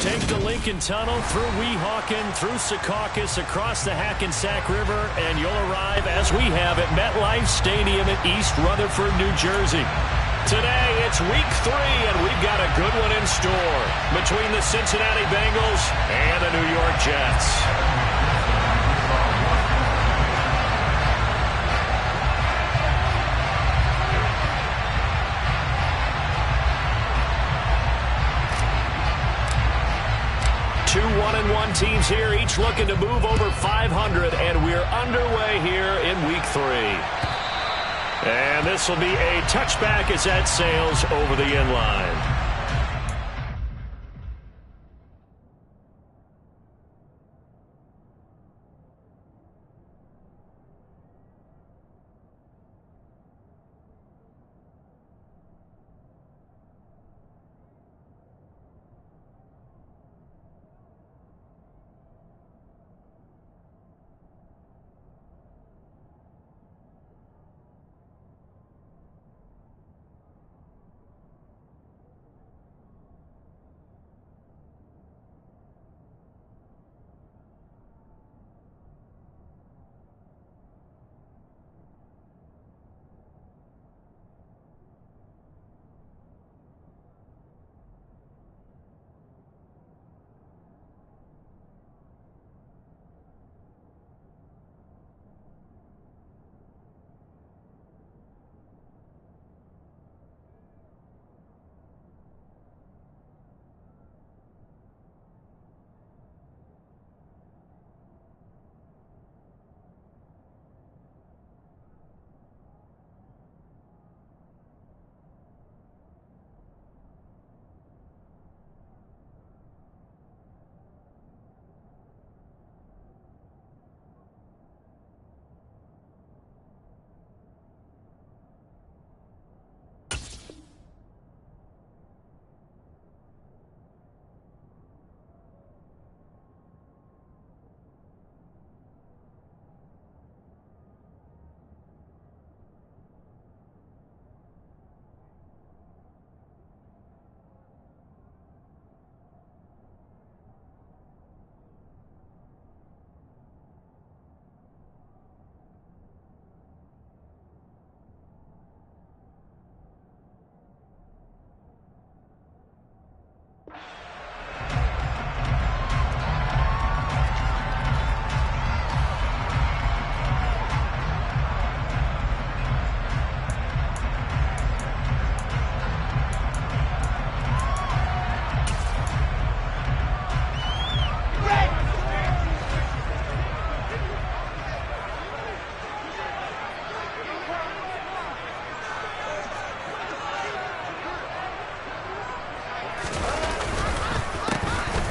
Take the Lincoln Tunnel through Weehawken, through Secaucus, across the Hackensack River, and you'll arrive, as we have, at MetLife Stadium in East Rutherford, New Jersey. Today, it's Week 3, and we've got a good one in store between the Cincinnati Bengals and the New York Jets. Two 1-1 teams here, each looking to move over 500, and we're underway here in Week 3. And this will be a touchback as that sails over the end line.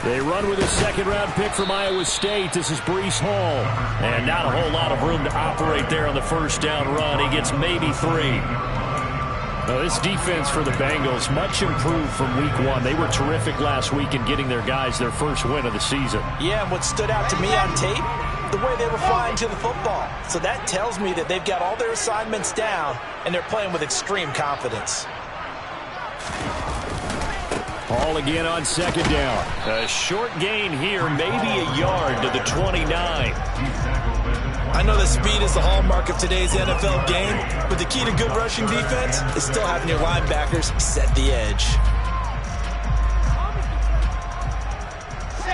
They run with a second-round pick from Iowa State. This is Breece Hall. And not a whole lot of room to operate there on the first down run. He gets maybe 3. Now, this defense for the Bengals, much improved from Week 1. They were terrific last week in getting their guys their first win of the season. Yeah, and what stood out to me on tape, the way they were flying to the football. So that tells me that they've got all their assignments down, and they're playing with extreme confidence. Hall again on second down. A short gain here, maybe a yard to the 29. I know that speed is the hallmark of today's NFL game, but the key to good rushing defense is still having your linebackers set the edge.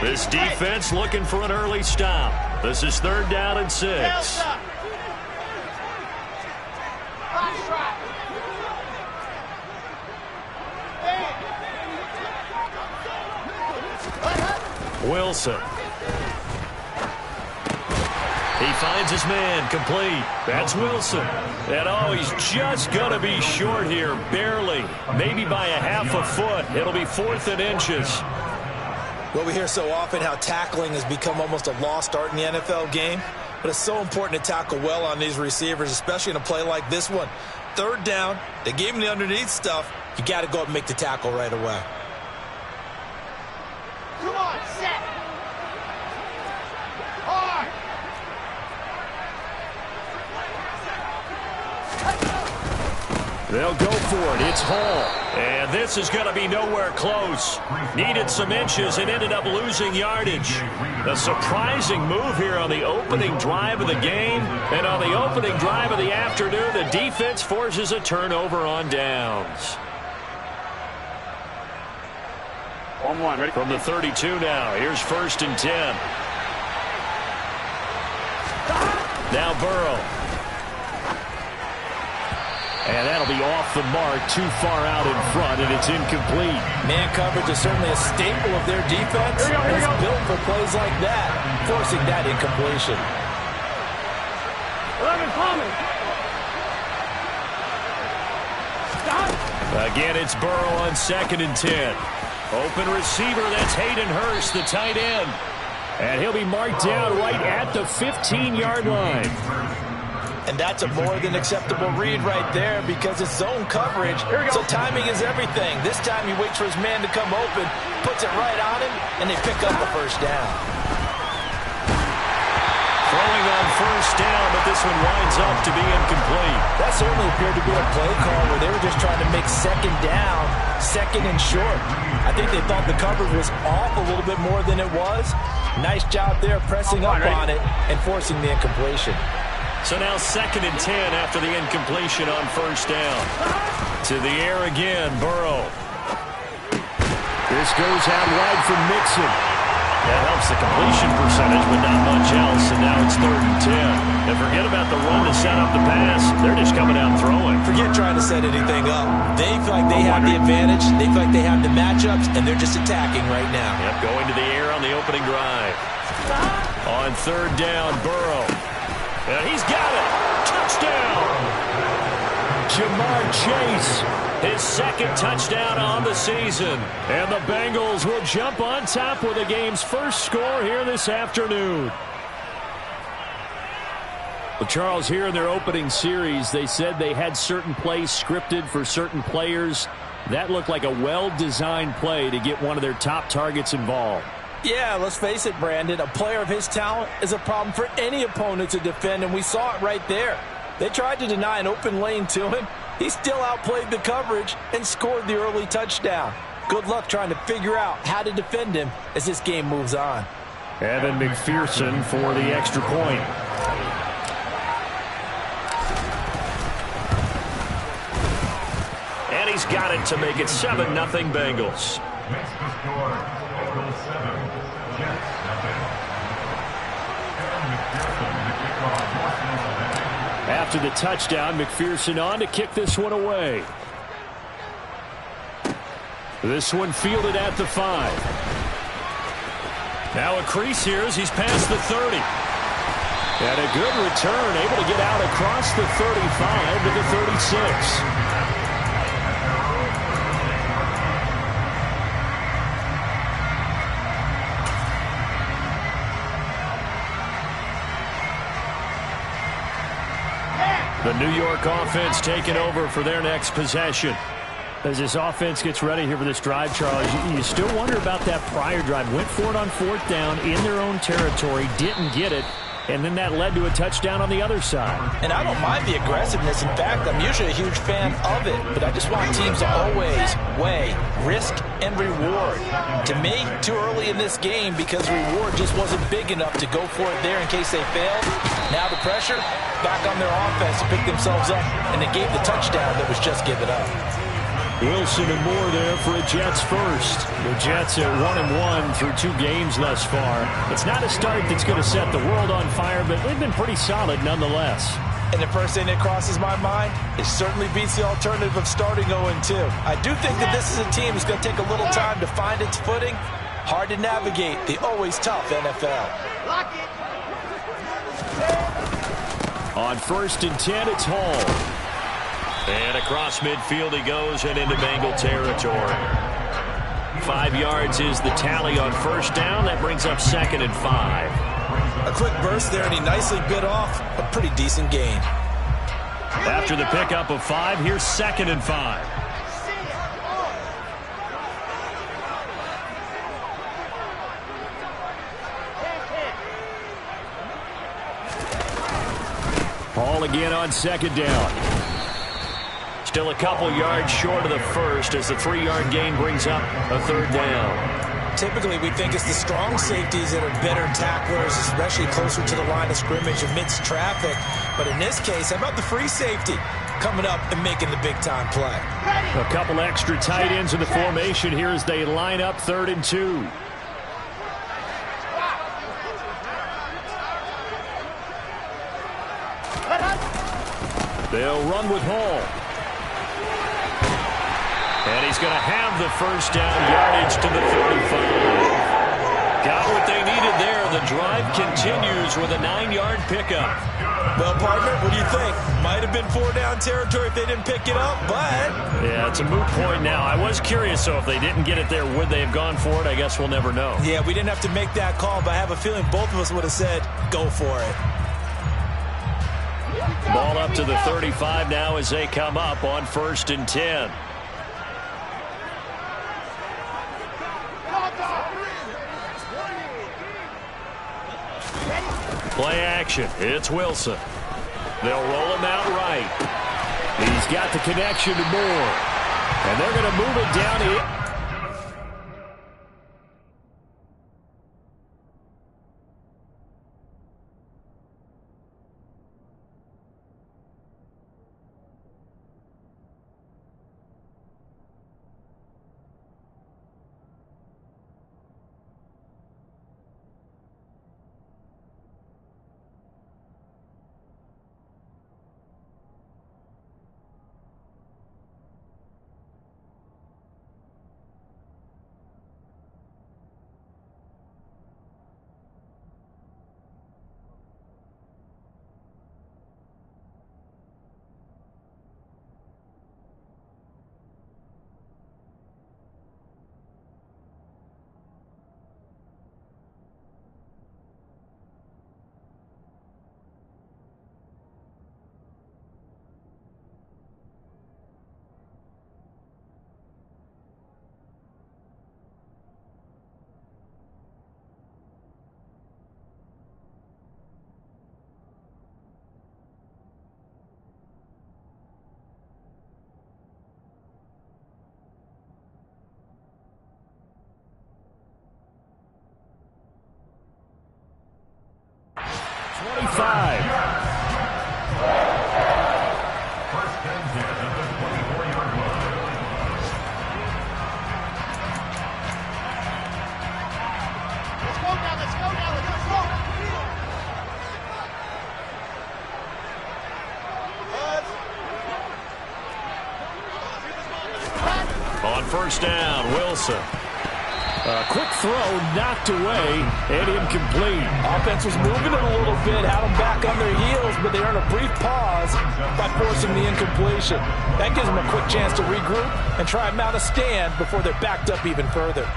This defense looking for an early stop. This is 3rd down and 6. Wilson. He finds his man, complete. That's Wilson. And oh, he's just going to be short here, barely. Maybe by a half a foot. It'll be 4th and inches. Well, we hear so often how tackling has become almost a lost art in the NFL game. But it's so important to tackle well on these receivers, especially in a play like this one. 3rd down, they gave him the underneath stuff. You got to go up and make the tackle right away. Come on, set. Hard. They'll go for it. It's Hall. And This is going to be nowhere close. Needed some inches and ended up losing yardage. A surprising move here on the opening drive of the game. And on the opening drive of the afternoon, the defense forces a turnover on downs. 1-1, ready? From the 32 now, here's 1st and 10. Now Burrow. And that'll be off the mark, too far out in front, and it's incomplete. Man coverage is certainly a staple of their defense. It's built for plays like that, forcing that incompletion. 11 coming. Again, it's Burrow on 2nd and 10. Open receiver, that's Hayden Hurst, the tight end. And he'll be marked down right at the 15-yard line. And that's a more than acceptable read right there because it's zone coverage, so timing is everything. This time he waits for his man to come open, puts it right on him, and they pick up the 1st down. Throwing on 1st down, but this one winds up to be incomplete. That certainly appeared to be a play call where they were just trying to make 2nd down, 2nd and short. I think they thought the coverage was off a little bit more than it was. Nice job there pressing up on it and forcing the incompletion. So now 2nd and 10 after the incompletion on 1st down. To the air again, Burrow. This goes out wide for Mixon. That helps the completion percentage, but not much else, and now it's 3rd and 10. And forget about the run to set up the pass. They're just coming out throwing. Forget trying to set anything up. They feel like they have the advantage. They feel like they have the matchups, and they're just attacking right now. Yep, going to the air on the opening drive. On 3rd down, Burrow. And he's got it. Touchdown. Jamar Chase, his 2nd touchdown on the season. And the Bengals will jump on top with the game's first score here this afternoon. Well, Charles, here in their opening series, they said they had certain plays scripted for certain players. That looked like a well-designed play to get one of their top targets involved. Yeah, let's face it, Brandon. A player of his talent is a problem for any opponent to defend, and we saw it right there. They tried to deny an open lane to him. He still outplayed the coverage and scored the early touchdown. Good luck trying to figure out how to defend him as this game moves on. Evan McPherson for the extra point. And he's got it to make it 7-0 Bengals. After the touchdown, McPherson on to kick this one away. This one fielded at the 5. Now a crease here as he's past the 30. And a good return, able to get out across the 35 to the 36. The New York offense taking over for their next possession. As this offense gets ready here for this drive, Charles, you still wonder about that prior drive. Went for it on 4th down in their own territory, didn't get it, and then that led to a touchdown on the other side. And I don't mind the aggressiveness. In fact, I'm usually a huge fan of it, but I just want teams to always weigh risk and reward. To me, too early in this game because reward just wasn't big enough to go for it there in case they failed. Now the pressure back on their offense to pick themselves up, and they gave the touchdown that was just given up. Wilson and Moore there for a Jets first. The Jets at 1-1 through 2 games thus far. It's not a start that's going to set the world on fire, but they've been pretty solid nonetheless. And the first thing that crosses my mind, it certainly beats the alternative of starting 0-2. I do think that this is a team that's going to take a little time to find its footing. Hard to navigate the always tough NFL. On 1st and 10, it's Hall. And across midfield he goes and into Bengal territory. 5 yards is the tally on 1st down. That brings up 2nd and 5. A quick burst there, and he nicely bit off a pretty decent gain. After the pickup of 5, here's 2nd and 5. Hall again on 2nd down. Still a couple yards short of the first as the 3-yard gain brings up a third down. Typically, we think it's the strong safeties that are better tacklers, especially closer to the line of scrimmage amidst traffic. But in this case, how about the free safety coming up and making the big-time play? A couple extra tight ends in the formation here as they line up 3rd and 2. They'll run with Hall. And he's going to have the first down, yardage to the 35. Got what they needed there. The drive continues with a 9-yard pickup. Well, partner, what do you think? Might have been 4-down territory if they didn't pick it up, but... Yeah, it's a moot point now. I was curious, so if they didn't get it there, would they have gone for it? I guess we'll never know. Yeah, we didn't have to make that call, but I have a feeling both of us would have said, go for it. Ball up to the 35 now as they come up on 1st and 10. Play action. It's Wilson. They'll roll him out right. He's got the connection to Moore. And they're going to move it down here. On 1st down, Wilson. A quick throw knocked away and incomplete. Offense was moving it a little bit, had them back on their heels, but they earned a brief pause by forcing the incompletion. That gives them a quick chance to regroup and try and mount a stand before they're backed up even further.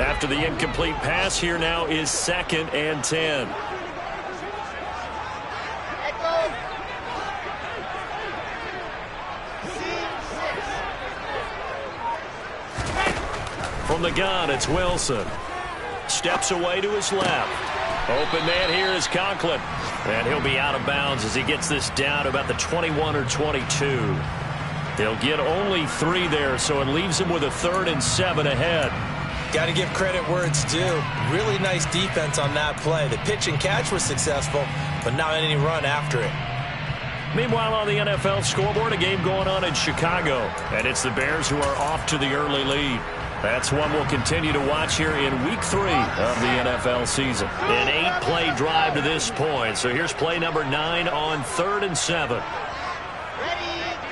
After the incomplete pass, here now is 2nd and 10. From the gun, it's Wilson. Steps away to his left. Open man here is Conklin. And he'll be out of bounds as he gets this down to about the 21 or 22. They'll get only 3 there, so it leaves him with a 3rd and 7 ahead. Got to give credit where it's due. Really nice defense on that play. The pitch and catch was successful, but not any run after it. Meanwhile, on the NFL scoreboard, a game going on in Chicago. And it's the Bears who are off to the early lead. That's one we'll continue to watch here in Week 3 of the NFL season. An 8-play drive to this point. So here's play number 9 on 3rd and 7. Ready,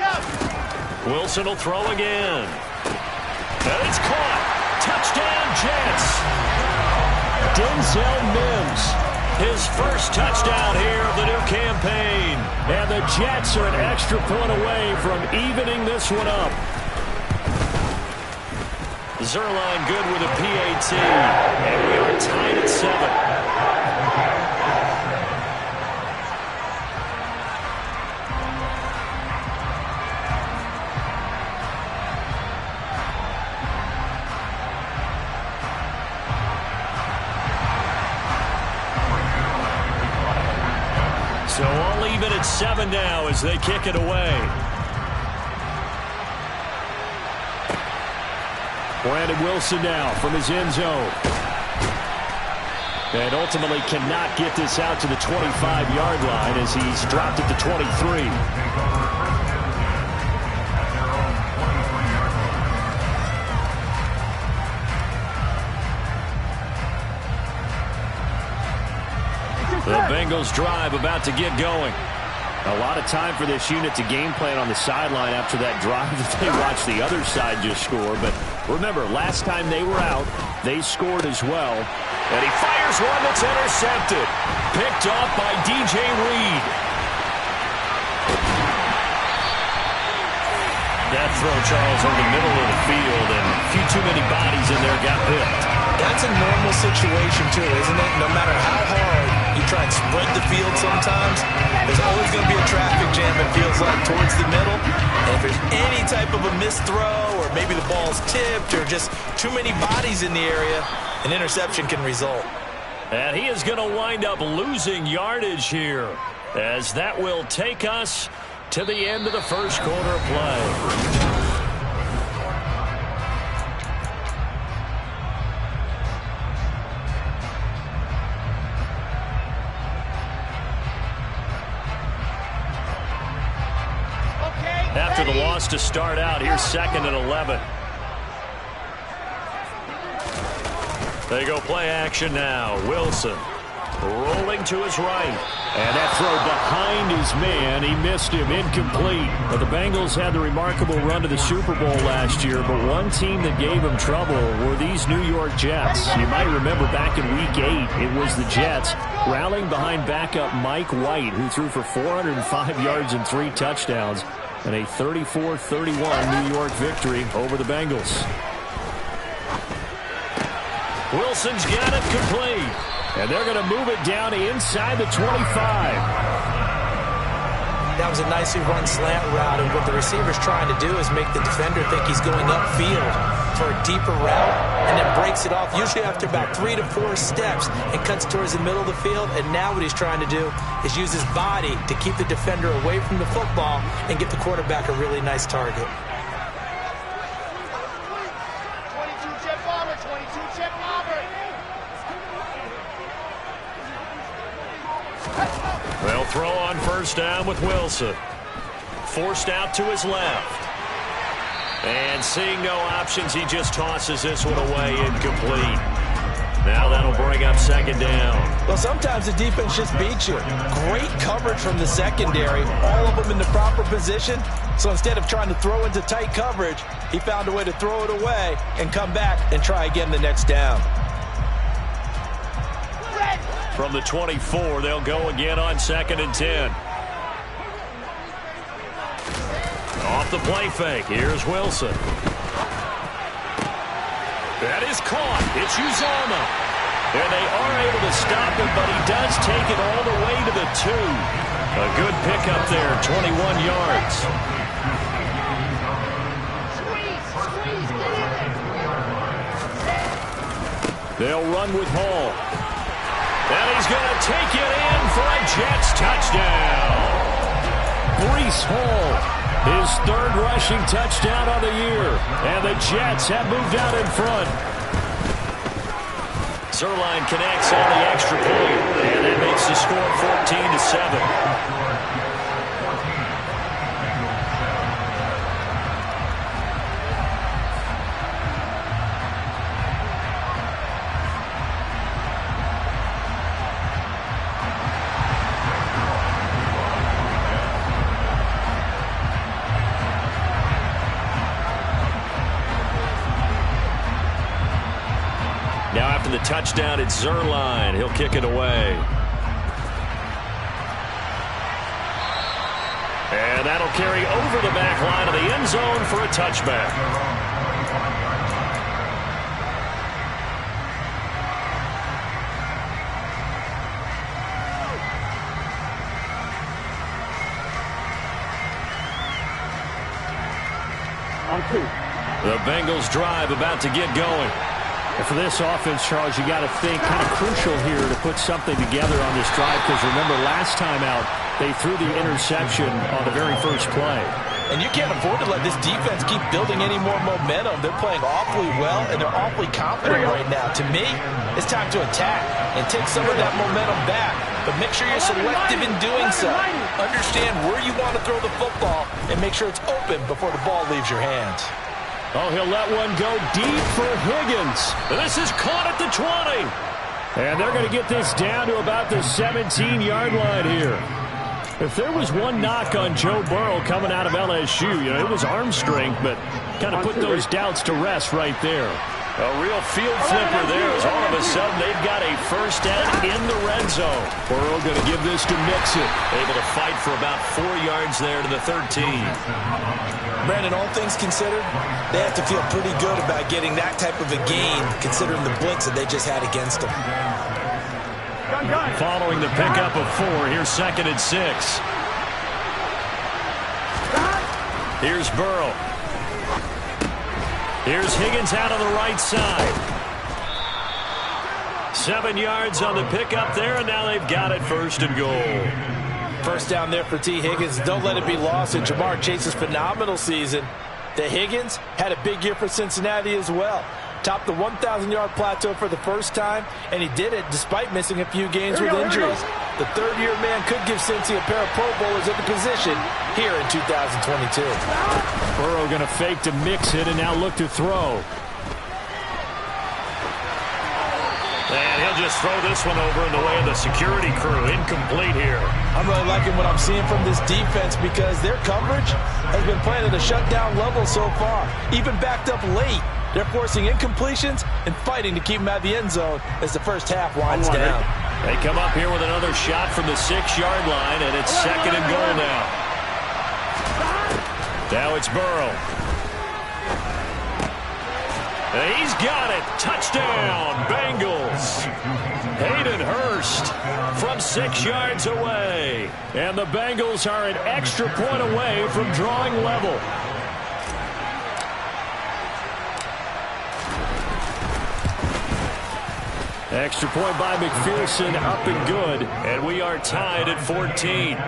go! Wilson will throw again. And it's caught. Touchdown, Jets. Denzel Mims. His first touchdown here of the new campaign. And the Jets are an extra point away from evening this one up. Zerline good with a PAT. And we are tied at 7. So all even at 7 now as they kick it away. Brandon Wilson now from his end zone. And ultimately cannot get this out to the 25-yard line as he's dropped it to 23. The Bengals drive about to get going. A lot of time for this unit to game plan on the sideline after that drive that they watched the other side just score. But remember, last time they were out, they scored as well. And he fires one that's intercepted. Picked off by DJ Reed. That throw, Charles, over the middle of the field, and a few too many bodies in there got picked. That's a normal situation, too, isn't it? No matter how hard you try and spread the field sometimes, there's always going to be a traffic jam, it feels like, towards the middle. And if there's any type of a missed throw, or maybe the ball's tipped, or just too many bodies in the area, an interception can result. And he is going to wind up losing yardage here, as that will take us to the end of the first quarter of play. After the loss to start out, here's 2nd and 11. They go play action now. Wilson rolling to his right. And that throw behind his man, he missed him, incomplete. But the Bengals had the remarkable run to the Super Bowl last year, but one team that gave them trouble were these New York Jets. You might remember back in Week 8, it was the Jets rallying behind backup Mike White, who threw for 405 yards and 3 touchdowns, and a 34-31 New York victory over the Bengals. Wilson's got it complete. And they're going to move it down inside the 25. That was a nicely run slant route, and what the receiver's trying to do is make the defender think he's going upfield for a deeper route, and then breaks it off, usually after about 3 to 4 steps, and cuts towards the middle of the field. And now what he's trying to do is use his body to keep the defender away from the football and get the quarterback a really nice target. 22 jet bomber, 22 jet bomber. They'll throw on first down with Wilson. Forced out to his left. And seeing no options, he just tosses this one away, incomplete. Now that'll bring up 2nd down. Well, sometimes the defense just beats you. Great coverage from the secondary, all of them in the proper position. So instead of trying to throw into tight coverage, he found a way to throw it away and come back and try again the next down. From the 24, they'll go again on 2nd and 10. Off the play fake. Here's Wilson. That is caught. It's Uzomah. And they are able to stop him, but he does take it all the way to the 2. A good pickup there, 21 yards. They'll run with Hall. And he's going to take it in for a Jets touchdown. Breece Hall, his 3rd rushing touchdown of the year. And the Jets have moved out in front. Zerline connects on the extra point. And that makes the score 14-7. Now after the touchdown, it's Zerline. He'll kick it away. And that'll carry over the back line of the end zone for a touchback. On 2. The Bengals drive about to get going. And for this offense, Charles, you got to think kind of crucial here to put something together on this drive, because remember last time out they threw the interception on the very first play. And you can't afford to let this defense keep building any more momentum. They're playing awfully well, and they're awfully confident right now. To me, it's time to attack and take some of that momentum back. But make sure you're selective in doing so. Understand where you want to throw the football and make sure it's open before the ball leaves your hands. Oh, he'll let one go deep for Higgins. This is caught at the 20. And they're going to get this down to about the 17-yard line here. If there was one knock on Joe Burrow coming out of LSU, it was arm strength, but kind of put those doubts to rest right there. A real field flipper there as all of a sudden they've got a first down in the red zone. Burrow going to give this to Mixon. Able to fight for about 4 yards there to the 13. Brandon, all things considered, they have to feel pretty good about getting that type of a gain, considering the blitz that they just had against them. Following the pickup of 4, here's 2nd and 6. Here's Burrow. Here's Higgins out on the right side. 7 yards on the pickup there, and now they've got it 1st and goal. First down there for T. Higgins. Don't let it be lost in Jamar Chase's phenomenal season. The Higgins had a big year for Cincinnati as well. Topped the 1,000-yard plateau for the first time, and he did it despite missing a few games with injuries. The third-year man could give Cincy a pair of Pro Bowlers at the position here in 2022. Burrow going to fake to Mixon and now look to throw. And he'll just throw this one over in the way of the security crew. Incomplete here. I'm really liking what I'm seeing from this defense because their coverage has been playing at a shutdown level so far. Even backed up late. They're forcing incompletions and fighting to keep them out of the end zone as the first half winds down. They come up here with another shot from the 6-yard line, and it's 2nd and goal now. Now it's Burrow. And he's got it. Touchdown, Bengals. Hayden Hurst from 6 yards away. And the Bengals are an extra point away from drawing level. Extra point by McPherson, up and good. And we are tied at 14.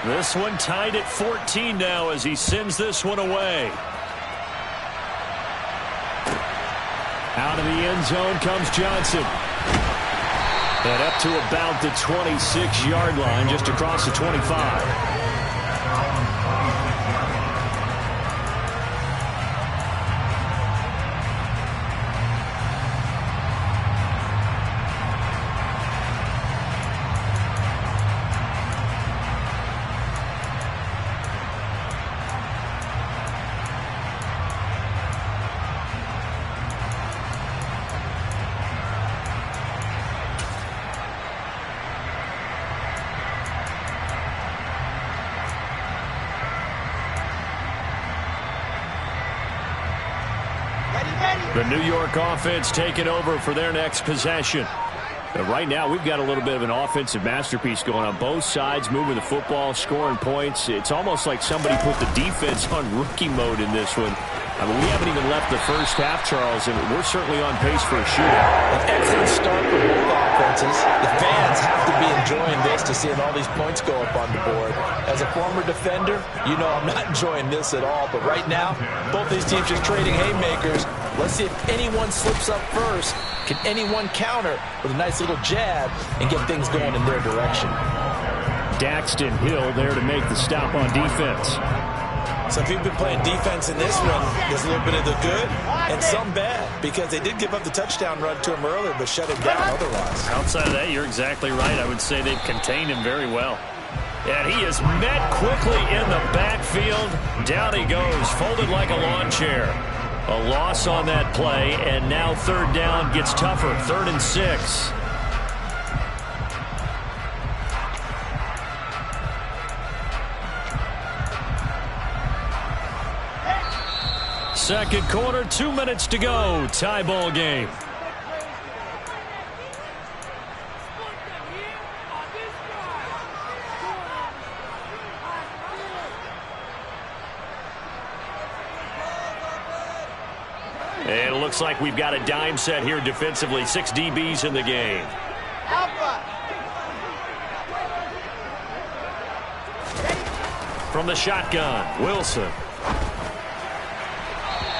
This one tied at 14 now as he sends this one away. Out of the end zone comes Johnson. And up to about the 26-yard line, just across the 25. The New York offense taking over for their next possession. But right now, we've got a little bit of an offensive masterpiece going on both sides, moving the football, scoring points. It's almost like somebody put the defense on rookie mode in this one. I mean, we haven't even left the first half, Charles, and we're certainly on pace for a shootout. An excellent start for both offenses. The fans have to be enjoying this to seeing all these points go up on the board. As a former defender, you know I'm not enjoying this at all. But right now, both these teams just trading haymakers. Let's see if anyone slips up first. Can anyone counter with a nice little jab and get things going in their direction? Daxton Hill there to make the stop on defense. So if you've been playing defense in this one, there's a little bit of the good and some bad, because they did give up the touchdown run to him earlier, but shut him down otherwise. Outside of that, you're exactly right. I would say they've contained him very well. And he is met quickly in the backfield. Down he goes, folded like a lawn chair. A loss on that play, and now third down gets tougher. 3rd and 6. Second quarter, 2 minutes to go. Tie ball game. And it looks like we've got a dime set here defensively. 6 DBs in the game. Alpha. From the shotgun, Wilson.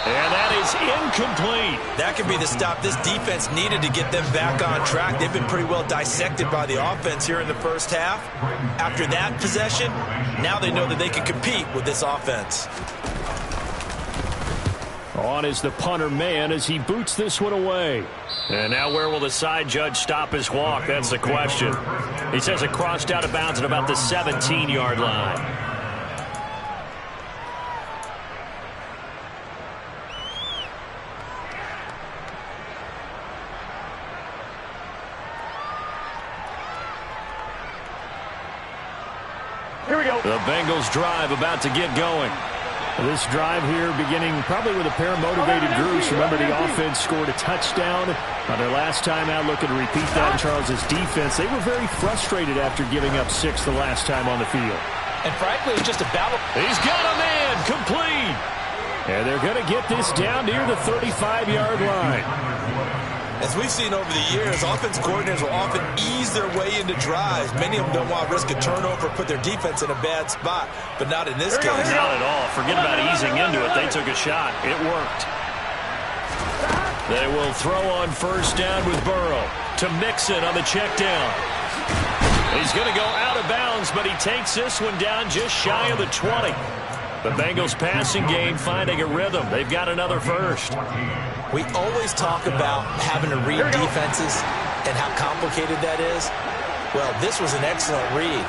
And that is incomplete. That could be the stop this defense needed to get them back on track. They've been pretty well dissected by the offense here in the first half. After that possession, now they know that they can compete with this offense. On is the punter man as he boots this one away. And now where will the side judge stop his walk? That's the question. He says it crossed out of bounds at about the 17-yard line. Here we go. The Bengals drive about to get going. This drive here beginning probably with a pair of motivated groups. Remember, the offense scored a touchdown on their last time out. Looking to repeat that in Charles's defense. They were very frustrated after giving up 6 the last time on the field. And frankly, it's just a battle. He's got a man complete. And they're going to get this down near the 35-yard line. As we've seen over the years, offense coordinators will often ease their way into drives. Many of them don't want to risk a turnover, put their defense in a bad spot, but not in this case. Not at all. Forget about easing into it. They took a shot. It worked. They will throw on first down with Burrow to Mixon on the check down. He's going to go out of bounds, but he takes this one down just shy of the 20. The Bengals passing game finding a rhythm. They've got another first. We always talk about having to read defenses and how complicated that is. Well, this was an excellent read.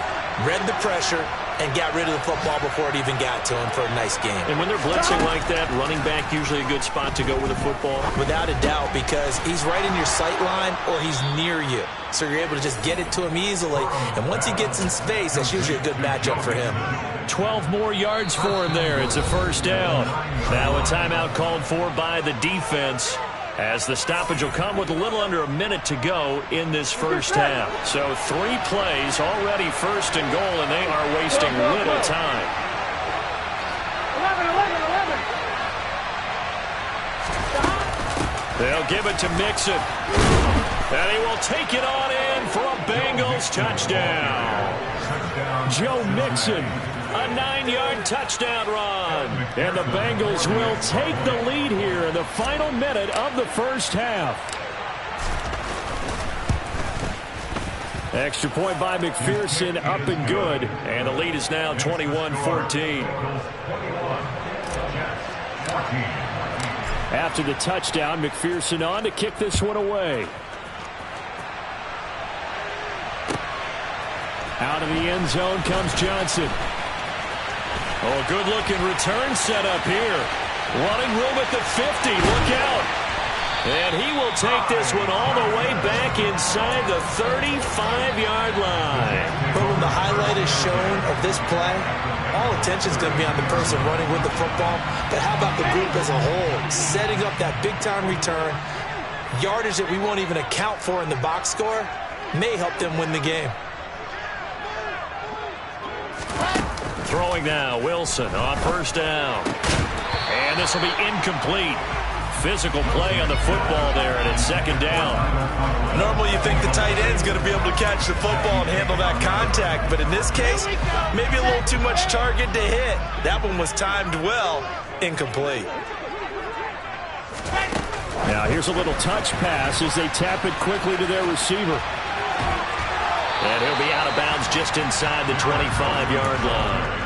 Read the pressure and got rid of the football before it even got to him for a nice game. And when they're blitzing like that, running back usually a good spot to go with the football? Without a doubt, because he's right in your sight line or he's near you. So you're able to just get it to him easily. And once he gets in space, that's usually a good matchup for him. 12 more yards for him there. It's a first down. Now a timeout called for by the defense, as the stoppage will come with a little under a minute to go in this first half. So 3 plays already first and goal, and they are wasting little time. 11. They'll give it to Mixon. And he will take it on in for a Bengals touchdown. Joe Mixon, a 9-yard touchdown run. And the Bengals will take the lead here in the final minute of the first half. Extra point by McPherson, up and good. And the lead is now 21-14. After the touchdown, McPherson on to kick this one away. Out of the end zone comes Johnson. Oh, good-looking return set up here. Running room at the 50. Look out. And he will take this one all the way back inside the 35-yard line. But when the highlight is shown of this play, all attention is going to be on the person running with the football. But how about the group as a whole? Setting up that big-time return, yardage that we won't even account for in the box score, may help them win the game. Throwing now, Wilson on first down. And this will be incomplete. Physical play on the football there, and it's second down. Normally you think the tight end's going to be able to catch the football and handle that contact, but in this case, maybe a little too much target to hit. That one was timed well, incomplete. Now here's a little touch pass as they tap it quickly to their receiver. And he'll be out of bounds just inside the 25-yard line.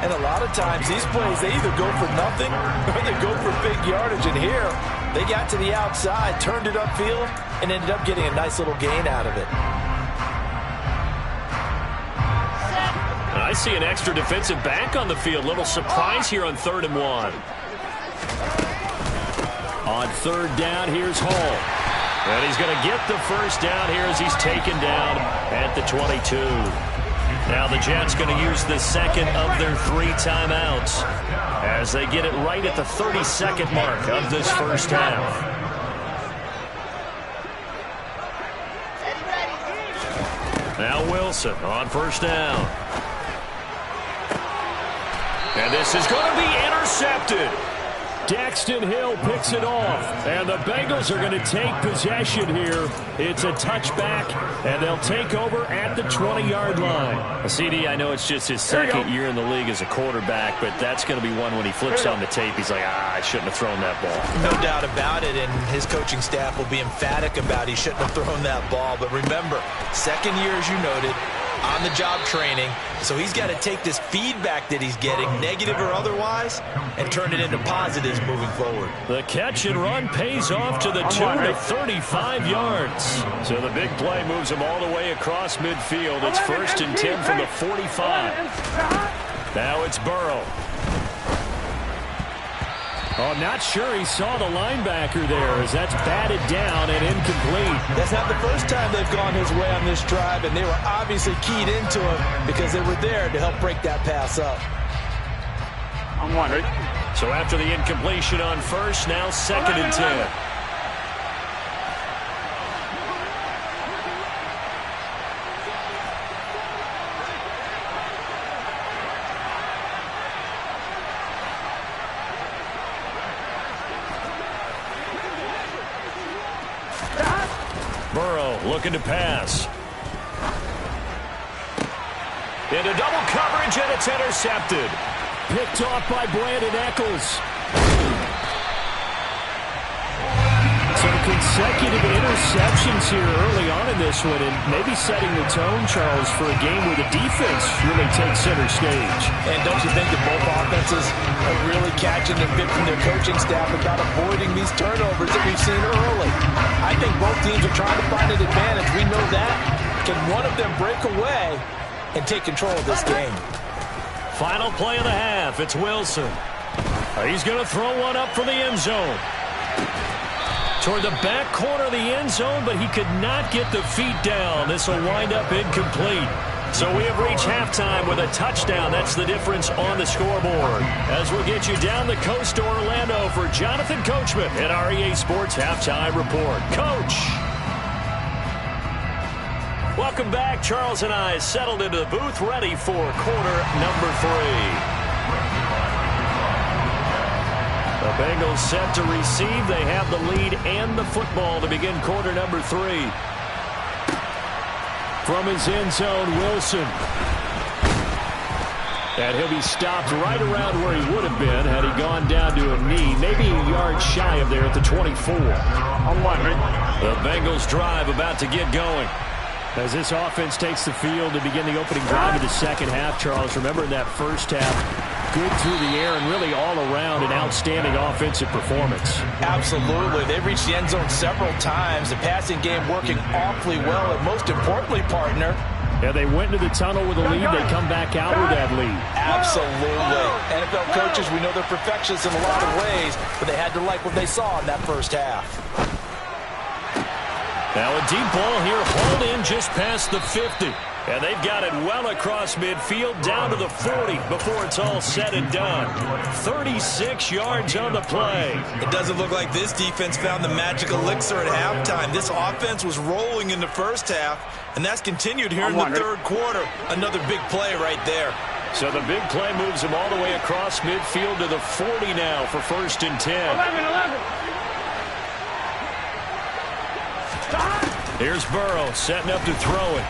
And a lot of times these plays, they either go for nothing or they go for big yardage. And here, they got to the outside, turned it upfield, and ended up getting a nice little gain out of it. I see an extra defensive back on the field. Little surprise here on 3rd and 1. On 3rd down, here's Hall. And he's going to get the first down here as he's taken down at the 22. Now the Jets going to use the second of their 3 timeouts as they get it right at the 32nd mark of this first half. Now Wilson on first down. And this is going to be intercepted. Daxton Hill picks it off, and the Bengals are going to take possession here. It's a touchback, and they'll take over at the 20-yard line. CD, I know it's just his second year in the league as a quarterback, but that's going to be one when he flips on the tape. He's like, I shouldn't have thrown that ball. No doubt about it, and his coaching staff will be emphatic about he shouldn't have thrown that ball. But remember, second year, as you noted, on-the-job training, so he's got to take this feedback that he's getting, negative or otherwise, and turn it into positives moving forward. The catch and run pays off to the tune of 35 yards. So the big play moves him all the way across midfield. It's 1st and 10 from the 45. Now it's Burrow. Oh, not sure he saw the linebacker there as that's batted down and incomplete. That's not the first time they've gone his way on this drive, and they were obviously keyed into him because they were there to help break that pass up. On 1, ready? So after the incompletion on first, now 2nd and 10. Burrow looking to pass. Into double coverage, and it's intercepted. Picked off by Brandon Echols. Some consecutive interceptions here early on in this one, and maybe setting the tone, Charles, for a game where the defense really takes center stage. And don't you think that both offenses are really catching the bit from their coaching staff about avoiding these turnovers that we've seen early? I think both teams are trying to find an advantage. We know that. Can one of them break away and take control of this game? Final play of the half. It's Wilson. He's going to throw one up from the end zone. Toward the back corner of the end zone, but he could not get the feet down. This will wind up incomplete. So we have reached halftime with a touchdown. That's the difference on the scoreboard. As we'll get you down the coast to Orlando for Jonathan Coachman at our EA Sports Halftime Report. Coach! Welcome back. Charles and I settled into the booth, ready for quarter number 3. The Bengals set to receive. They have the lead and the football to begin quarter number 3. From his end zone, Wilson. And he'll be stopped right around where he would have been had he gone down to a knee, maybe a yard shy of there at the 24. On 1, ready? The Bengals drive about to get going. As this offense takes the field to begin the opening drive of the second half, Charles, remember in that first half, good through the air and really all around an outstanding offensive performance. Absolutely. They reached the end zone several times. The passing game working awfully well, and most importantly, partner, yeah, they went into the tunnel with a lead. They come back out with that lead. Absolutely. NFL coaches, we know they're perfectionists in a lot of ways, but they had to like what they saw in that first half. Now a deep ball here, hauled in just past the 50. And they've got it well across midfield, down to the 40 before it's all said and done. 36 yards on the play. It doesn't look like this defense found the magic elixir at halftime. This offense was rolling in the first half, and that's continued here in the third quarter. Another big play right there. So the big play moves him all the way across midfield to the 40 now for 1st and 10. 11. Here's Burrow setting up to throw it.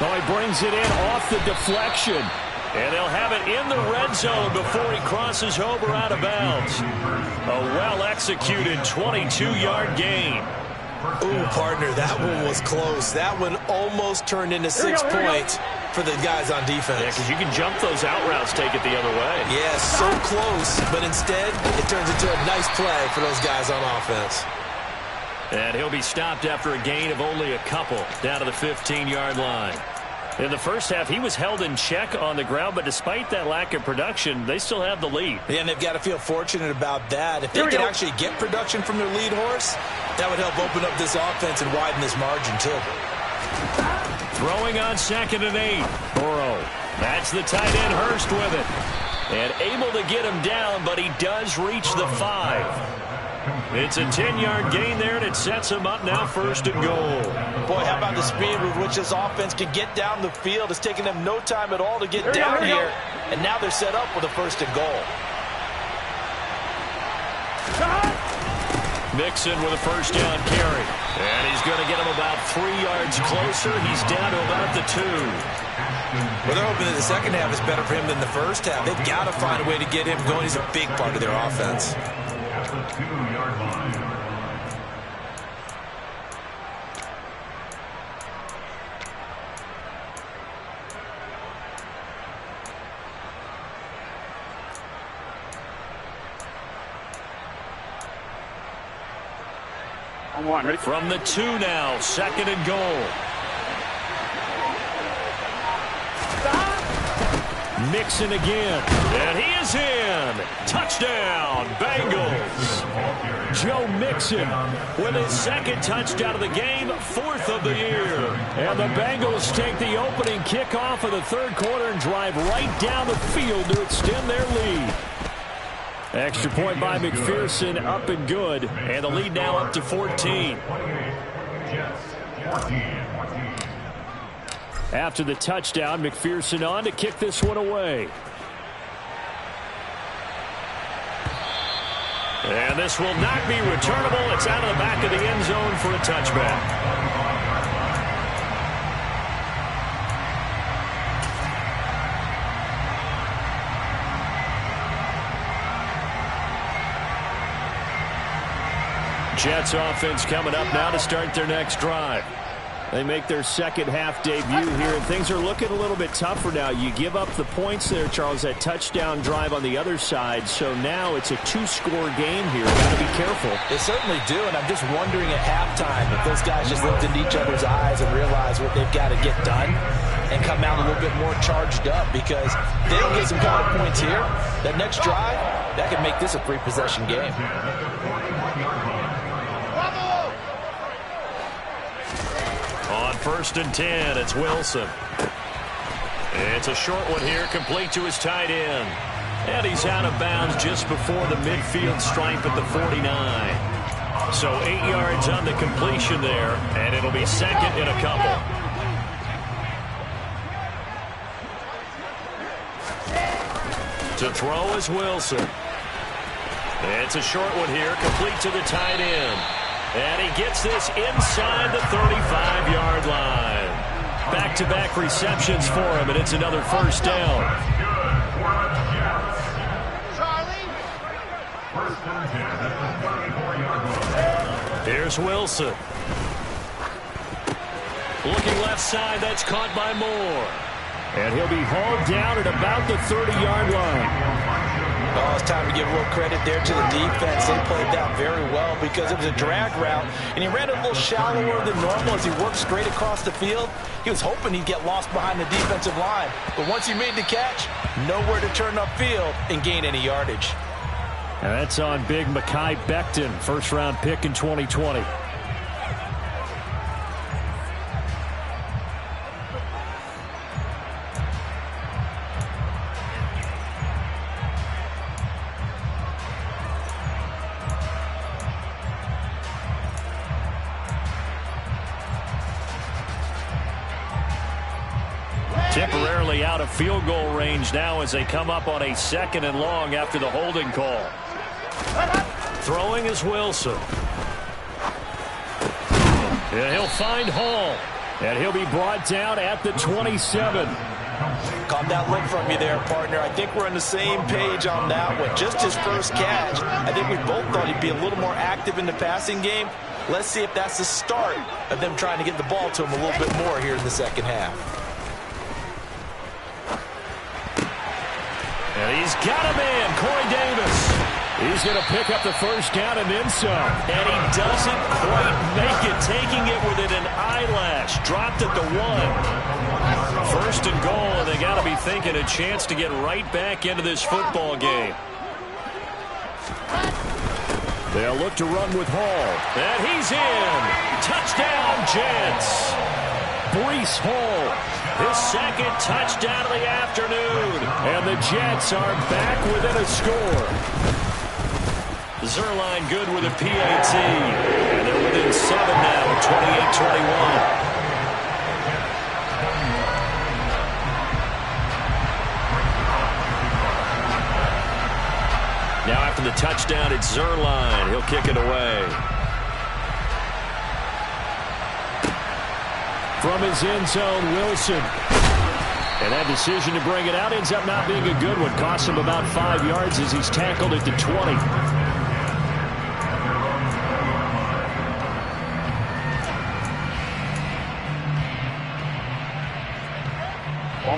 Oh, he brings it in off the deflection. And they'll have it in the red zone before he crosses over out of bounds. A well-executed 22-yard gain. Ooh, partner, that one was close. That one almost turned into 6 points for the guys on defense. Yeah, because you can jump those out routes, take it the other way. Yeah, so close, but instead it turns into a nice play for those guys on offense. And he'll be stopped after a gain of only a couple down to the 15-yard line. In the first half, he was held in check on the ground, but despite that lack of production, they still have the lead. Yeah, and they've got to feel fortunate about that. If they can actually get production from their lead horse, that would help open up this offense and widen this margin, too. Throwing on 2nd and 8. Burrow. That's the tight end, Hurst, with it. And able to get him down, but he does reach the 5. It's a 10-yard gain there, and it sets him up now 1st and goal. Boy, how about the speed with which this offense can get down the field? It's taking them no time at all to get down here. And now they're set up with a 1st and goal. Mixon with a 1st down carry. And he's going to get him about 3 yards closer. He's down to about the 2. Well, they're hoping that the second half is better for him than the first half. They've got to find a way to get him going. He's a big part of their offense. At the 2-yard line. I'm one. Ready? From the 2 now, 2nd and goal. Mixon again, and he is in. Touchdown, Bengals. Joe Mixon with his 2nd touchdown of the game, 4th of the year. And the Bengals take the opening kickoff of the 3rd quarter and drive right down the field to extend their lead. Extra point by McPherson, up and good, and the lead now up to 14. After the touchdown, McPherson on to kick this one away. And this will not be returnable. It's out of the back of the end zone for a touchback. Jets offense coming up now to start their next drive. They make their 2nd half debut here, and things are looking a little bit tougher now. You give up the points there, Charles, that touchdown drive on the other side. So now it's a 2-score game here. Got to be careful. They certainly do, and I'm just wondering at halftime if those guys just looked into each other's eyes and realized what they've got to get done and come out a little bit more charged up, because they don't get some kind of points here. That next drive, that could make this a 3-possession game. On 1st and 10, it's Wilson. It's a short one here, complete to his tight end. And he's out of bounds just before the midfield stripe at the 49. So 8 yards on the completion there, and it'll be 2nd and a couple. To throw is Wilson. It's a short one here, complete to the tight end. And he gets this inside the 35-yard line. Back-to-back receptions for him, and it's another 1st down. Here's Wilson. Looking left side, that's caught by Moore. And he'll be hauled down at about the 30-yard line. Oh, it's time to give a little credit there to the defense. They played that very well because it was a drag route, and he ran it a little shallower than normal as he worked straight across the field. He was hoping he'd get lost behind the defensive line, but once he made the catch, nowhere to turn upfield and gain any yardage. And that's on big Mekhi Becton, 1st-round pick in 2020. Temporarily out of field goal range now as they come up on a 2nd and long after the holding call. Throwing is Wilson. And he'll find Hall. And he'll be brought down at the 27. Caught that look from you there, partner. I think we're on the same page on that one. Just his first catch. I think we both thought he'd be a little more active in the passing game. Let's see if that's the start of them trying to get the ball to him a little bit more here in the 2nd half. And he's got him in, Corey Davis. He's going to pick up the 1st down and then some. And he doesn't quite make it, taking it within an eyelash. Dropped at the 1. 1st and goal, and they got to be thinking a chance to get right back into this football game. They'll look to run with Hall. And he's in. Touchdown, Jets. Breece Hall, his second touchdown of the afternoon. And the Jets are back within a score. Zerline good with a PAT. And they're within 7 now at 28-21. Now after the touchdown, it's Zerline. He'll kick it away. From his end zone, Wilson. And that decision to bring it out ends up not being a good one. Costs him about 5 yards as he's tackled at the 20.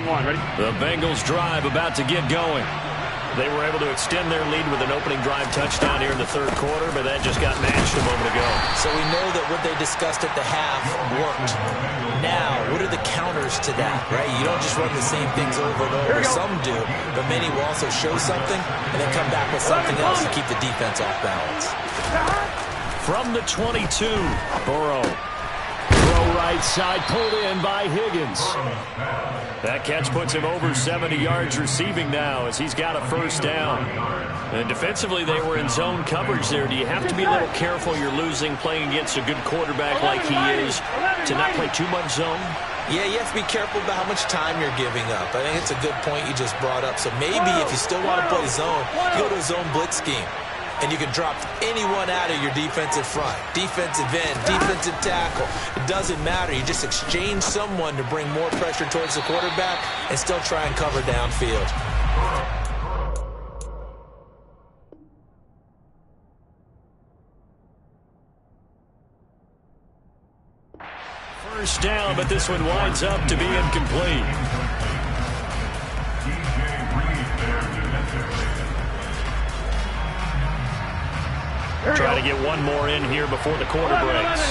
One, ready? The Bengals drive about to get going. They were able to extend their lead with an opening drive touchdown here in the third quarter, but that just got matched a moment ago. So we know that what they discussed at the half worked. Now, what are the counters to that, right? You don't just run the same things over and over. Some do, but many will also show something and then come back with something else to keep the defense off balance. From the 22, Burrow. Throw right side, pulled in by Higgins. That catch puts him over 70 yards receiving now as he's got a first down. And defensively, they were in zone coverage there. Do you have to be a little careful you're losing playing against a good quarterback like he is to not play too much zone? Yeah, you have to be careful about how much time you're giving up. I think it's a good point you just brought up. So maybe if you still want to play zone, you go to a zone blitz scheme. And you can drop anyone out of your defensive front. Defensive end, defensive tackle. It doesn't matter. You just exchange someone to bring more pressure towards the quarterback and still try and cover downfield. First down, but this one winds up to be incomplete. Try to get one more in here before the quarter breaks.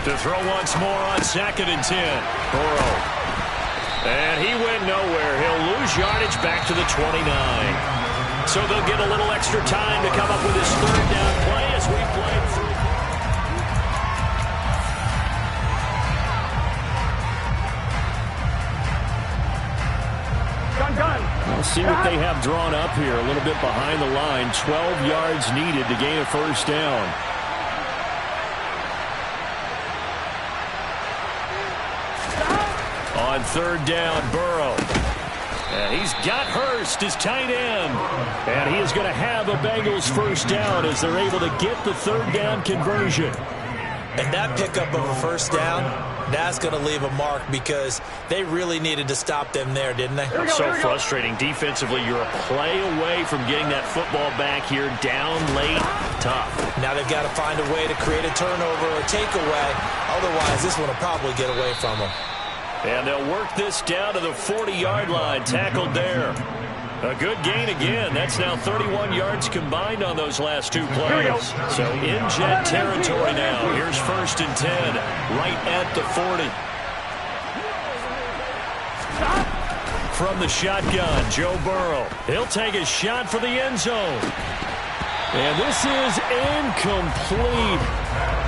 To throw once more on 2nd and 10. Burrow. And he went nowhere. He'll lose yardage back to the 29. So they'll get a little extra time to come up with his third down play as we play through. We'll see what they have drawn up here. A little bit behind the line. 12 yards needed to gain a first down. On third down, Burrow. And he's got Hurst, his tight end. And he is going to have a Bengals first down as they're able to get the third down conversion. And that pickup of a first down, that's going to leave a mark because they really needed to stop them there, didn't they? It's so frustrating. Defensively, you're a play away from getting that football back here. Down late, tough. Now they've got to find a way to create a turnover or takeaway. Otherwise, this one will probably get away from them. And they'll work this down to the 40-yard line. Tackled there. A good gain again. That's now 31 yards combined on those last two plays. So in Jet territory now. Here's 1st and 10, right at the 40. From the shotgun, Joe Burrow. He'll take a shot for the end zone. And this is incomplete.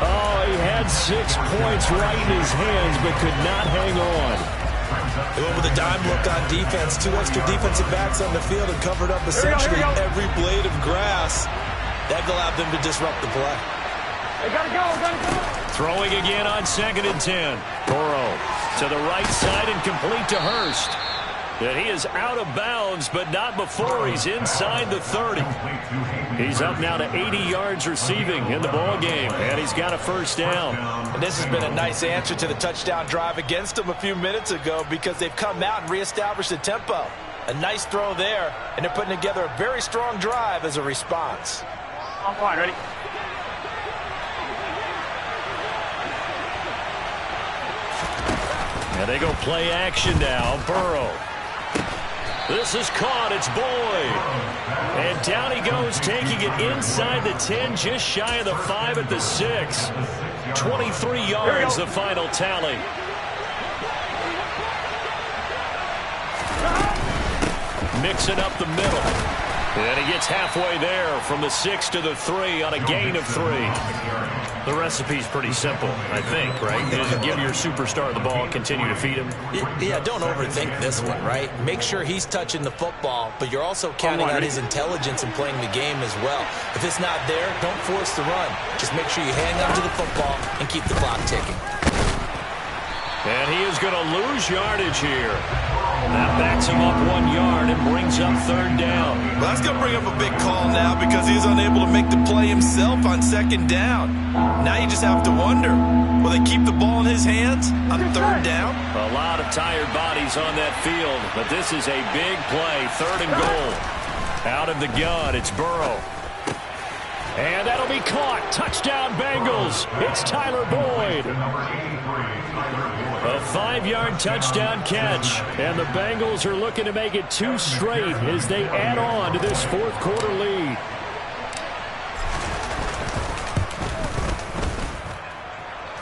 Oh, he had 6 points right in his hands, but could not hang on. They went with a dime look on defense. 2 extra defensive backs on the field and covered up essentially every blade of grass. That allowed them to disrupt the play. They gotta go. Throwing again on 2nd and 10. Burrow to the right side and complete to Hurst. And he is out of bounds, but not before he's inside the 30. He's up now to 80 yards receiving in the ball game, and he's got a first down. And this has been a nice answer to the touchdown drive against them a few minutes ago because they've come out and reestablished the tempo. A nice throw there, and they're putting together a very strong drive as a response. On fine, ready? And they go play action now. Burrow. This is caught. It's Boyd. And down he goes, taking it inside the 10, just shy of the 5 at the 6. 23 yards, the final tally. Mixing up the middle. And he gets halfway there from the 6 to the 3 on a gain of 3. The recipe's pretty simple, I think, right? You just give your superstar the ball, continue to feed him. Yeah, don't overthink this one, right? Make sure he's touching the football, but you're also counting on his intelligence in playing the game as well. If it's not there, don't force the run. Just make sure you hang on to the football and keep the clock ticking. And he is going to lose yardage here. That backs him up 1 yard and brings up 3rd down. Well, that's going to bring up a big call now because he's unable to make the play himself on 2nd down. Now you just have to wonder, will they keep the ball in his hands on 3rd down? A lot of tired bodies on that field, but this is a big play, 3rd and goal. Out of the gun, it's Burrow. And that'll be caught. Touchdown, Bengals. It's Tyler Boyd. A 5-yard touchdown catch. And the Bengals are looking to make it 2 straight as they add on to this 4th quarter lead.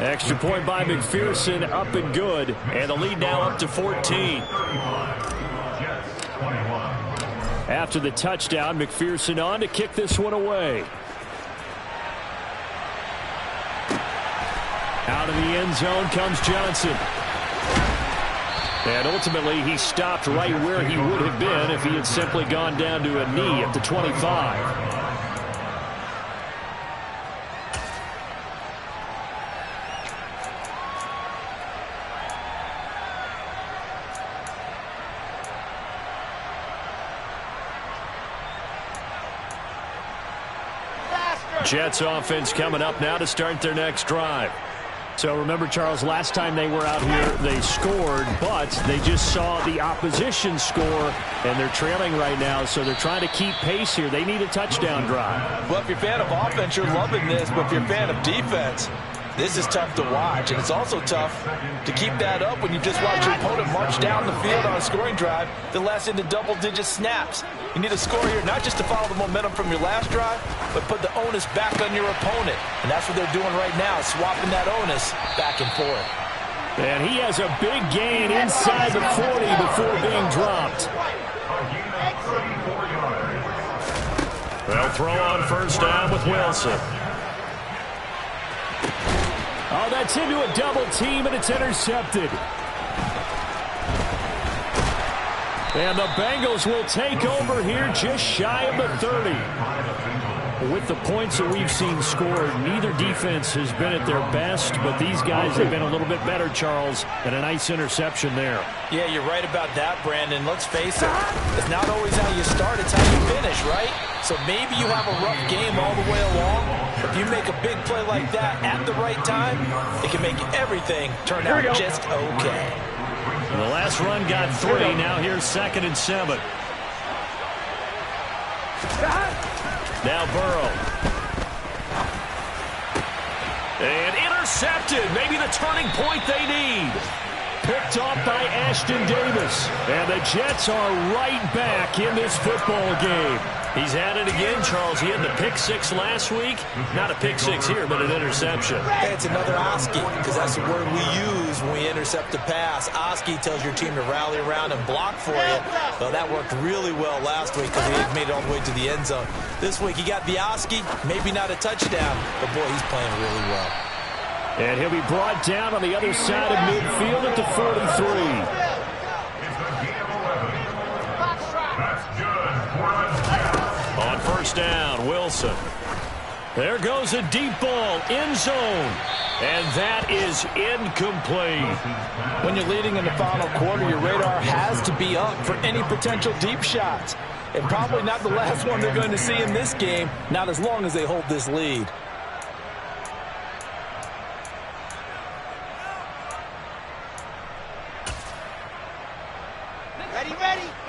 Extra point by McPherson, up and good. And the lead now up to 14. After the touchdown, McPherson on to kick this one away. Out of the end zone comes Johnson. And ultimately, he stopped right where he would have been if he had simply gone down to a knee at the 25. Jets offense coming up now to start their next drive. So remember, Charles, last time they were out here, they scored, but they just saw the opposition score, and they're trailing right now, so they're trying to keep pace here. They need a touchdown drive. Well, if you're a fan of offense, you're loving this, but if you're a fan of defense, this is tough to watch, and it's also tough to keep that up when you just watch your opponent march down the field on a scoring drive that lasts into double-digit snaps. You need a score here, not just to follow the momentum from your last drive, but put the onus back on your opponent. And that's what they're doing right now, swapping that onus back and forth. And he has a big gain inside the 40 before being dropped. They'll throw on 1st down with Wilson. Oh, that's into a double team, and it's intercepted. And the Bengals will take over here just shy of the 30. With the points that we've seen scored, neither defense has been at their best, but these guys have been a little bit better, Charles, and a nice interception there. Yeah, you're right about that, Brandon. Let's face it, it's not always how you start, it's how you finish, right? So maybe you have a rough game all the way along, but if you make a big play like that at the right time, it can make everything turn out just okay. The last run got 3. Now here's 2nd and 7. Now Burrow. And intercepted. Maybe the turning point they need. Picked off by Ashton Davis. And the Jets are right back in this football game. He's at it again, Charles. He had the pick 6 last week. Not a pick 6 here, but an interception. Hey, it's another Oski, because that's the word we use when we intercept a pass. Oski tells your team to rally around and block for you. Well, that worked really well last week because he had made it all the way to the end zone. This week, he got the Oski, maybe not a touchdown, but boy, he's playing really well. And he'll be brought down on the other side of midfield at the 43. On 1st down, Wilson. There goes a deep ball, end zone. And that is incomplete. When you're leading in the final quarter, your radar has to be up for any potential deep shots. And probably not the last one they're going to see in this game, not as long as they hold this lead.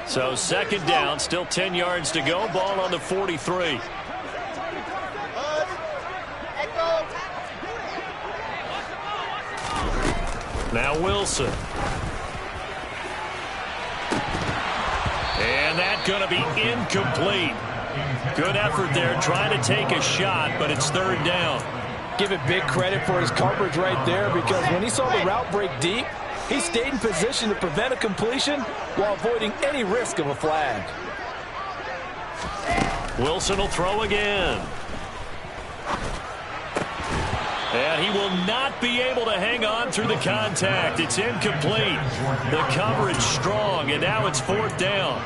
So 2nd down, still 10 yards to go. Ball on the 43. Now Wilson. And that's going to be incomplete. Good effort there, trying to take a shot, but it's 3rd down. Give it big credit for his coverage right there, because when he saw the route break deep, he stayed in position to prevent a completion while avoiding any risk of a flag. Wilson will throw again. And he will not be able to hang on through the contact. It's incomplete. The coverage strong, and now it's 4th down.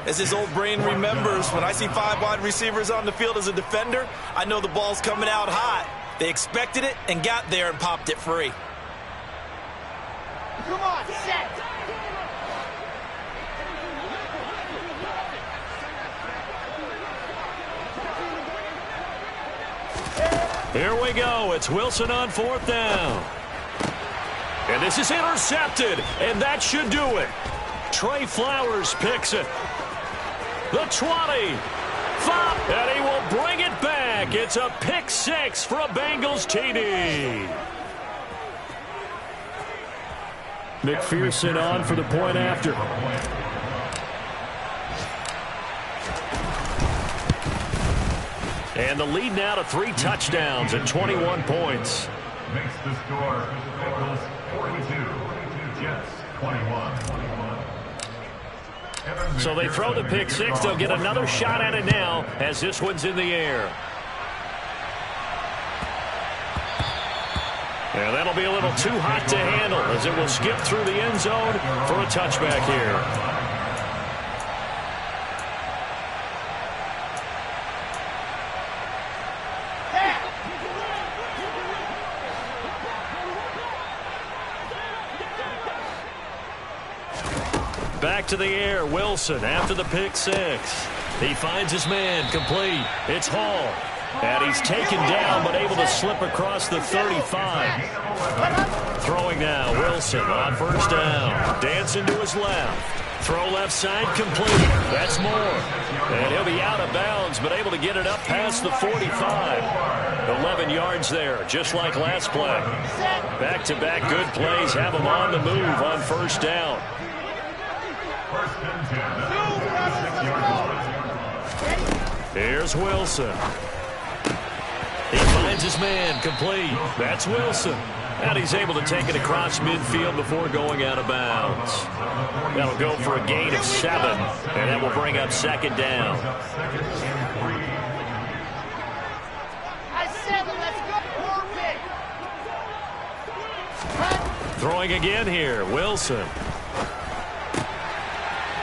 As his old brain remembers, when I see 5 wide receivers on the field as a defender, I know the ball's coming out hot. They expected it and got there and popped it free. Come on, set. Here we go. It's Wilson on 4th down. And this is intercepted, and that should do it. Trey Flowers picks it. The 20. 5, and he will bring it back. It's a pick 6 for a Bengals TD. McPherson on for the point after. And the lead now to 3 touchdowns and 21 points. Makes the score Bengals 42, Jets 21. So they throw the pick 6. They'll get another shot at it now as this one's in the air. And that'll be a little too hot to handle as it will skip through the end zone for a touchback here. Back to the air, Wilson after the pick 6. He finds his man complete. It's Hall. And he's taken down but able to slip across the 35. Throwing now, Wilson on 1st down. Dancing to his left. Throw left side complete. That's more. And he'll be out of bounds but able to get it up past the 45. 11 yards there, just like last play. Back-to-back good plays have him on the move on 1st down. Here's Wilson. He finds his man complete. That's Wilson. And he's able to take it across midfield before going out of bounds. That'll go for a gain of 7. And that will bring up 2nd down. I said let's go. Throwing again here, Wilson.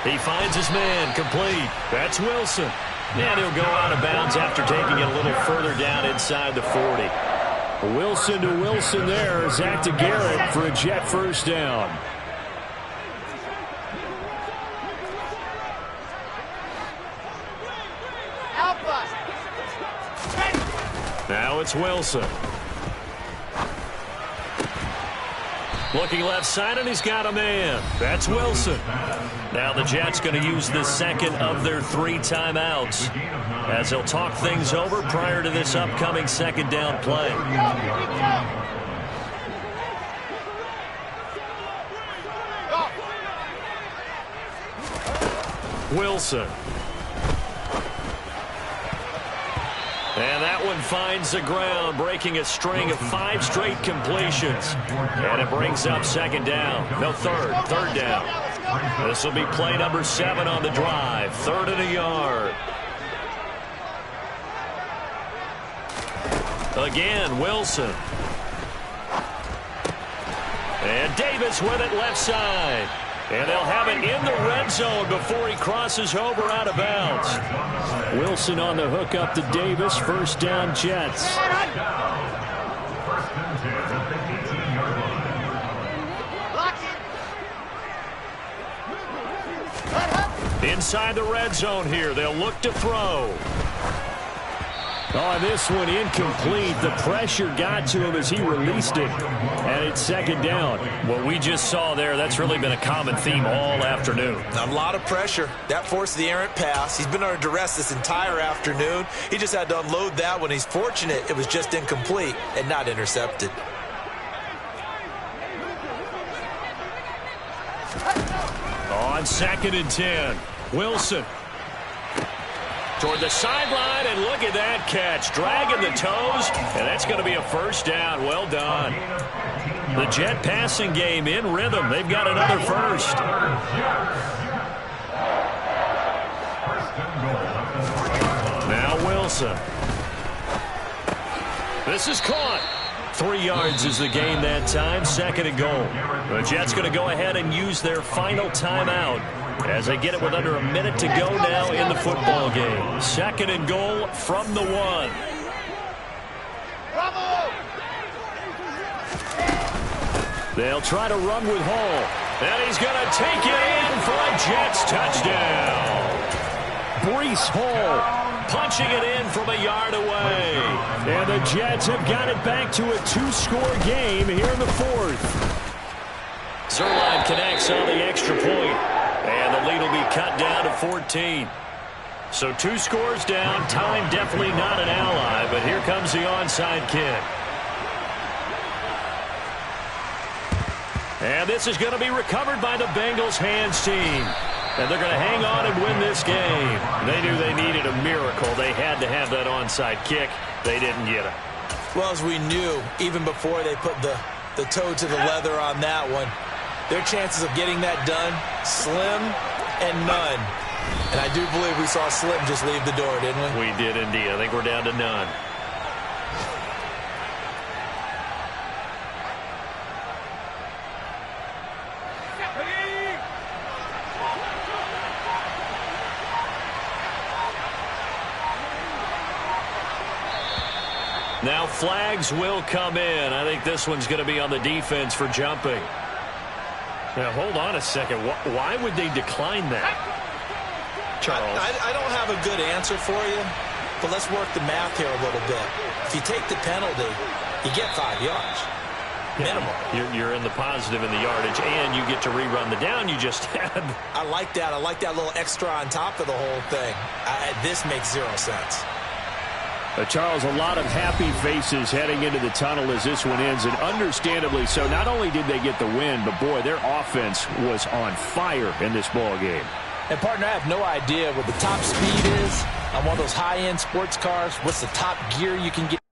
He finds his man complete. That's Wilson. And he'll go out of bounds after taking it a little further down inside the 40. Wilson to Wilson there. Zach to Garrett for a Jet 1st down. Help us. Now it's Wilson. Looking left side, and he's got a man. That's Wilson. Now the Jets going to use the 2nd of their 3 timeouts as they'll talk things over prior to this upcoming 2nd down play. Wilson. And that one finds the ground, breaking a string of 5 straight completions. And it brings up 2nd down. No, 3rd down. This will be play number 7 on the drive. 3rd and a yard. Again, Wilson. And Davis with it left side. And they'll have it in the red zone before he crosses over out of bounds. Wilson on the hook up to Davis. 1st down, Jets. Inside the red zone here. They'll look to throw. Oh, this one incomplete. The pressure got to him as he released it. And it's 2nd down. What we just saw there, that's really been a common theme all afternoon. A lot of pressure. That forced the errant pass. He's been under duress this entire afternoon. He just had to unload that one. He's fortunate it was just incomplete and not intercepted. On 2nd and 10. Wilson. Toward the sideline, and look at that catch. Dragging the toes, and that's going to be a 1st down. Well done. The Jet passing game in rhythm. They've got another 1st. Wilson. This is caught. 3 yards is the gain that time. 2nd and goal. The Jets going to go ahead and use their final timeout as they get it with under a minute to go now in the football game. 2nd and goal from the 1. They'll try to run with Hall. And he's going to take it in for a Jets touchdown. Breece Hall punching it in from a yard away. And the Jets have got it back to a 2-score game here in the 4th. Zerline connects on the extra point. And the lead will be cut down to 14. So 2 scores down. Time definitely not an ally. But here comes the onside kick. And this is going to be recovered by the Bengals hands team. And they're going to hang on and win this game. They knew they needed a miracle. They had to have that onside kick. They didn't get it. Well, as we knew, even before they put the toe to the leather on that one, their chances of getting that done, slim and none. And I do believe we saw Slim just leave the door, didn't we? We did indeed. I think we're down to none. Now flags will come in. I think this one's going to be on the defense for jumping. Now, hold on a second. Why would they decline that? Charles? I don't have a good answer for you, but let's work the math here a little bit. If you take the penalty, you get 5 yards. Minimum. You're in the positive in the yardage, and you get to rerun the down you just had. I like that. I like that little extra on top of the whole thing. This makes 0 sense. Charles, a lot of happy faces heading into the tunnel as this one ends, and understandably so. Not only did they get the win, but, boy, their offense was on fire in this ball game. And, partner, I have no idea what the top speed is on one of those high-end sports cars. What's the top gear you can get?